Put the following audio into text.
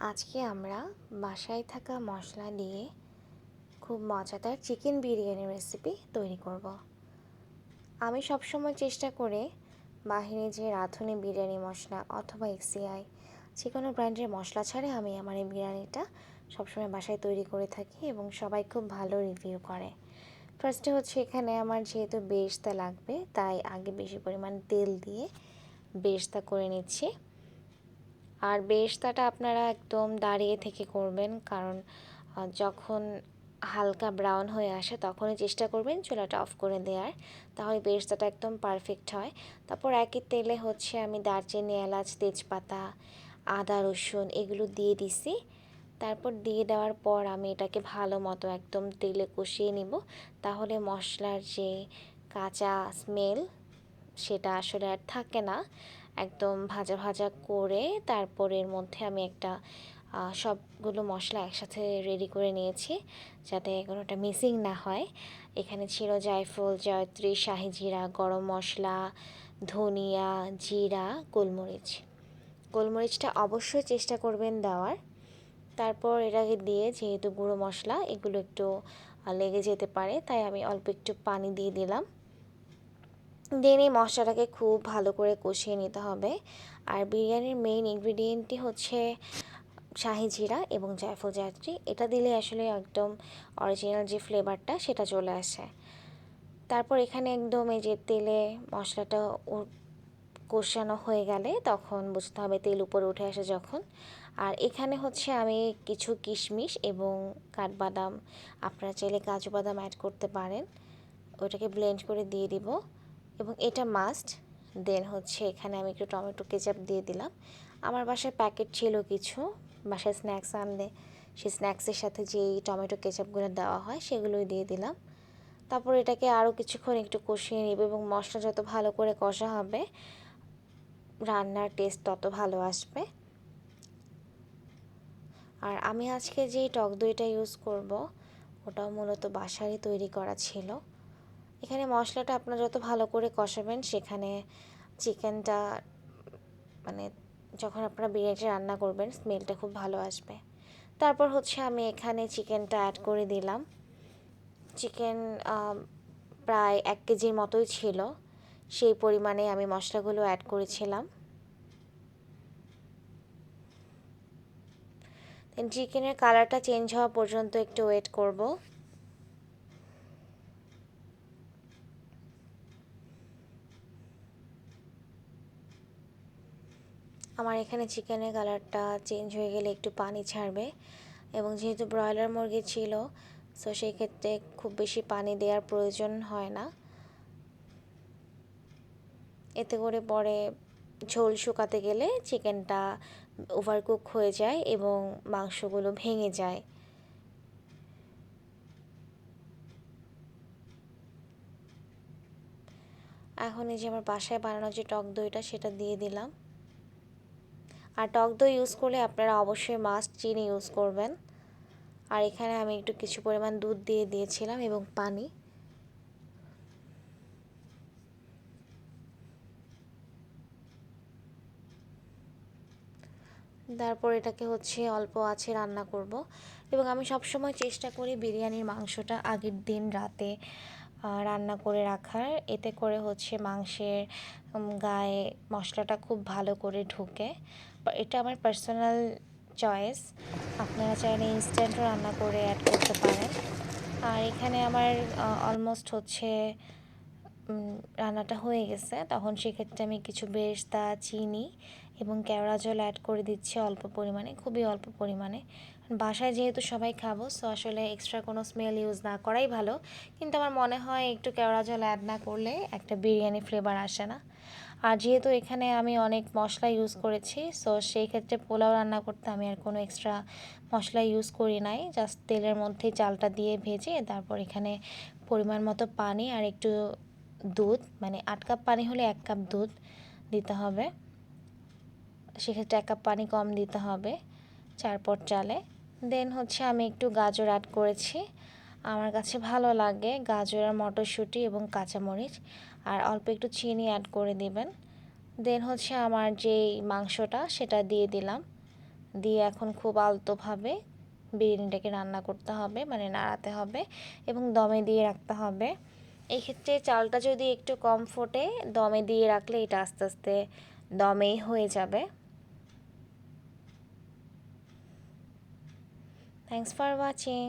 আজকে আমরা বাসায় থাকা মশলা দিয়ে খুব মজাদার চিকেন বিরিয়ানি রেসিপি তৈরি করব। আমি সবসময় চেষ্টা করি বাহিরে যে রাঁধুনি বিরিয়ানি মশলা অথবা এক্সিআই যে কোনো ব্র্যান্ডের মশলা ছাড়া আমি আমার এই বিরিয়ানিটা সবসময় বাসায় তৈরি করে থাকি এবং সবাই খুব ভালো রিভিউ করে। ফার্স্টে হচ্ছে এখানে আমার যেহেতু বেরেস্তা লাগবে তাই আগে বেশি পরিমাণ তেল দিয়ে বেরেস্তা করে নিচ্ছি। আর বেরেস্তাটা আপনারা একদম দাঁড়িয়ে থেকে করবেন, কারণ যখন হালকা ব্রাউন হয়ে আসে তখনই চেষ্টা করবেন চুলাটা অফ করে দেওয়ার, তাহলে বেরেস্তাটা একদম পারফেক্ট হয়। তারপর একই তেলে হচ্ছে আমি দারচিনি, এলাচ, তেজপাতা, আদা, রসুন এগুলো দিয়ে দিছি। তারপর দিয়ে দেওয়ার পর আমি এটাকে ভালো মতো একদম তেলে কষিয়ে নিব, তাহলে মশলার যে কাঁচা স্মেল সেটা আসলে আর থাকে না। একদম ভাজা ভাজা করে তারপর এর মধ্যে আমি একটা সবগুলো মশলা একসাথে রেডি করে নিয়েছি যাতে কোনোটা মিসিং না হয়। এখানে ছিল জায়ফল, জয়ত্রী, শাহি জিরা, গরম মশলা, ধনিয়া, জিরা, গোলমরিচ। গোলমরিচটা অবশ্যই চেষ্টা করবেন দেওয়ার। তারপর এটাকে দিয়ে, যেহেতু গুঁড়ো মশলা এগুলো একটু লেগে যেতে পারে, তাই আমি অল্প একটু পানি দিয়ে দিলাম। দেন এই মশলাটাকে খুব ভালো করে কষিয়ে নিতে হবে। আর বিরিয়ানির মেইন ইনগ্রিডিয়েন্টই হচ্ছে শাহি জিরা এবং জায়ফল, জয়ত্রী। এটা দিলে আসলে একদম অরিজিনাল যে ফ্লেভারটা সেটা চলে আসে। তারপর এখানে একদম এই যে তেলে মশলাটা কষানো হয়ে গেলে তখন বুঝতে হবে তেল উপরে উঠে আসে যখন। আর এখানে হচ্ছে আমি কিছু কিশমিশ এবং কাঠবাদাম, আপনারা চাইলে কাজু বাদাম অ্যাড করতে পারেন, ওইটাকে ব্লেন্ড করে দিয়ে দিব এবং এটা মাস্ট। দেন হচ্ছে এখানে আমি একটু টমেটো কেচাপ দিয়ে দিলাম। আমার বাসায় প্যাকেট ছিল কিছু, বাসায় স্ন্যাক্স আনলে সেই স্ন্যাক্সের সাথে যেই টমেটো কেচাপগুলো দেওয়া হয় সেগুলোই দিয়ে দিলাম। তারপর এটাকে আরও কিছুক্ষণ একটু কষিয়ে নেব এবং মশলা যত ভালো করে কষা হবে রান্নার টেস্ট তত ভালো আসবে। আর আমি আজকে যেই টক দইটা ইউজ করব ওটাও মূলত বাসারই তৈরি করা ছিল। এখানে মশলাটা আপনারা যত ভালো করে কষাবেন সেখানে চিকেনটা মানে যখন আপনারা বিরিয়ানিটা রান্না করবেন স্মেলটা খুব ভালো আসবে। তারপর হচ্ছে আমি এখানে চিকেনটা অ্যাড করে দিলাম। চিকেন প্রায় 1 কেজির মতোই ছিল, সেই পরিমাণে আমি মশলাগুলো অ্যাড করেছিলাম। দেন চিকেনের কালারটা চেঞ্জ হওয়া পর্যন্ত একটু ওয়েট করব। আমার এখানে চিকেনের কালারটা চেঞ্জ হয়ে গেলে একটু পানি ছাড়বে, এবং যেহেতু ব্রয়লার মুরগি ছিল সো সেই ক্ষেত্রে খুব বেশি পানি দেওয়ার প্রয়োজন হয় না। এতে করে পরে ঝোল শুকাতে গেলে চিকেনটা ওভারকুক হয়ে যায় এবং মাংসগুলো ভেঙে যায়। এখন এই যে আমার বাসায় বানানো যে টক দইটা সেটা দিয়ে দিলাম। আর টক দই ইউজ করলে আপনারা অবশ্যই মাস্ট চিনি ইউজ করবেন। আর এখানে আমি একটু কিছু পরিমাণ দুধ দিয়ে দিয়েছিলাম এবং পানি। তারপর এটাকে হচ্ছে অল্প আঁচে রান্না করব। এবং আমি সবসময় চেষ্টা করি বিরিয়ানির মাংসটা আগের দিন রাতে রান্না করে রাখার, এতে করে হচ্ছে মাংসের গায়ে মশলাটা খুব ভালো করে ঢুকে। এটা আমার পার্সোনাল চয়েস, আপনারা চাইলে ইনস্ট্যান্টও রান্না করে অ্যাড করতে পারেন। আর এখানে আমার অলমোস্ট হচ্ছে রান্নাটা হয়ে গেছে, তখন সেক্ষেত্রে আমি কিছু বেরেস্তা, চিনি এবং কেওড়া জল অ্যাড করে দিচ্ছি অল্প পরিমাণে, খুবই অল্প পরিমাণে। বাসায় যেহেতু সবাই খাবো সো আসলে এক্সট্রা কোনো স্মেল ইউজ না করাই ভালো, কিন্তু আমার মনে হয় একটু কেওড়া জল অ্যাড না করলে একটা বিরিয়ানি ফ্লেভার আসে না। আর যেহেতু এখানে আমি অনেক মশলা ইউজ করেছি সো সেই ক্ষেত্রে পোলাও রান্না করতে আমি আর কোনো এক্সট্রা মশলা ইউজ করি নাই, জাস্ট তেলের মধ্যে চালটা দিয়ে ভেজে তারপর এখানে পরিমাণ মতো পানি আর একটু দুধ, মানে 8 কাপ পানি হলে 1 কাপ দুধ দিতে হবে, সেক্ষেত্রে 1 কাপ পানি কম দিতে হবে 4 পট চালে। দেন হচ্ছে আমি একটু গাজর অ্যাড করেছি, আমার কাছে ভালো লাগে গাজর আর মটরশুঁটি এবং কাঁচামরিচ, আর অল্প একটু চিনি অ্যাড করে দিবেন। দেন হচ্ছে আমার যেই মাংসটা সেটা দিয়ে দিলাম, দিয়ে এখন খুব আলতোভাবে বিরিয়ানিটাকে রান্না করতে হবে, মানে নাড়াতে হবে এবং দমে দিয়ে রাখতে হবে। এই ক্ষেত্রে চালটা যদি একটু কম ফোটে দমে দিয়ে রাখলে এটা আস্তে আস্তে দমেই হয়ে যাবে। Thanks for watching.